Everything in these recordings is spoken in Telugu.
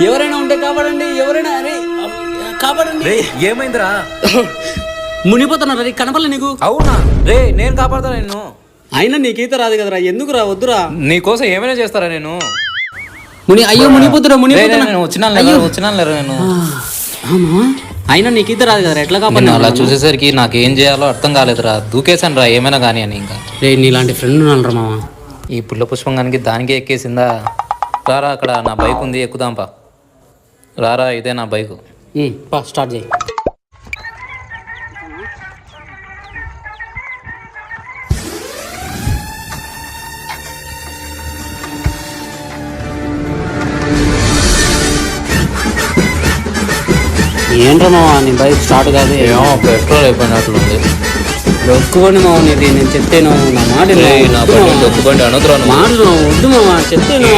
ఎవరైనా ఉంటే కాపాడండి, ఎవరైనా అరే కాపాడండి. రే ఏమైందిరా? మునిపోతున్నారు రే, కనపడలే నీకు? అవునా రే, నేను కాపాడతా నిన్ను. అయినా నీకైతే రాదు కదరా, ఎందుకు రా, వద్దురా. నీకోసం ఏమైనా చేస్తారా నేను? అయ్యో మునిపోతురా, వచ్చినాను నేను. అవునా, అయినా నీకైతే రాదు కదరా, ఎట్లా కాపాడు? అలా చూసేసరికి నాకేం చేయాలో అర్థం కాలేదురా, దూకేశాను రా ఏమైనా కానీ అని. ఇంకా రే నీలాంటి ఫ్రెండ్ ఉన్నాను మామ. ఈ పుల్ల పుష్పంగానికి దానికే ఎక్కేసిందా? రారా, అక్కడ నా బైక్ ఉంది, ఎక్కుదాంపా. రారా, ఇదే నా బైకు. స్టార్ట్ చేయి. ఏంట్రా మామ, నీ బైక్ స్టార్ట్ కాదు? ఏమో పెట్రోల్ అయిపోయినట్లుంది. డొక్కుబండి మామ నీది, నేను చెప్తేను నా మాట డొక్కుబండి అనొద్దురా మాటలు వద్దు మామ, చెప్తేను.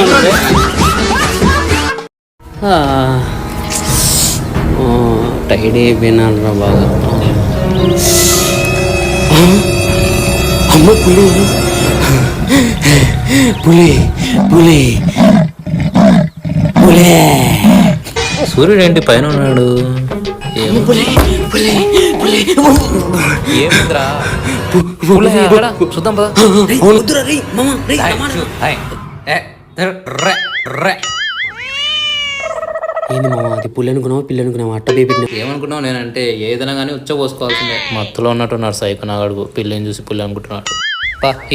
టైడ్ అయిపోయినాను రా బాగా. అమ్మ పులి పులి పులి పులి. సూర్యుడు ఏంటి పైన ఉన్నాడు? ఏమిందిరా? చూద్దాం పద. ఏంది మామ, అది పులి అనుకున్నావా పిల్లి అనుకున్నావా? అట్ట బేబీ ఏమనుకున్నావు? నేనంటే ఏదైనా కానీ ఉచ్చపోసుకోవాల్సిందే. మత్తులో ఉన్నట్టున్నాడు సైకో నాగడుగు, పిల్లిని చూసి పుల్లి అనుకుంటున్నాడు.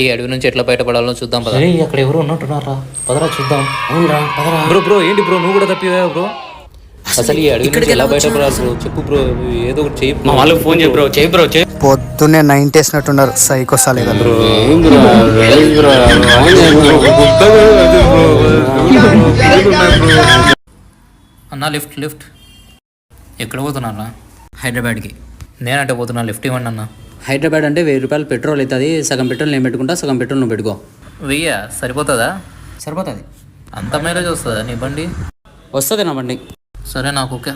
ఈ అడవి నుంచి ఎట్లా బయటపడాలో చూద్దాం పద. అక్కడ ఎవరు ఉన్నట్టున్నారా, పదరా చూద్దాం. అవునరా పదరా. బ్రో ఏంటి బ్రో, నువ్వు కూడా తప్పివా బ్రో? అసలు ఈ అడవి నుంచి ఎలా బయటపడాలి బ్రో, చెప్పు బ్రో, ఏదో ఒకటి చెయ్యి. మా వాళ్ళకి ఫోన్ చేయి బ్రో, చేయి బ్రో, చేయి. పొద్దున్నే 9 వేసినట్టున్నారు సైకో సాలేదా బ్రో. అన్నా లిఫ్ట్ లిఫ్ట్. ఎక్కడ పోతున్నా? హైదరాబాద్కి. నేనంటే పోతున్నా, లిఫ్ట్ ఇవ్వండి అన్న. హైదరాబాద్ అంటే 1000 రూపాయలు పెట్రోల్ అవుతుంది. సగం పెట్రోల్ నేను పెట్టుకుంటా, సగం పెట్రోల్ నువ్వు పెట్టుకో. 1000 సరిపోతుందా? సరిపోతుంది. అంత మైలేజ్ వస్తుందా నీ బండి? వస్తుంది నా బండి. సరే నాకు ఓకే.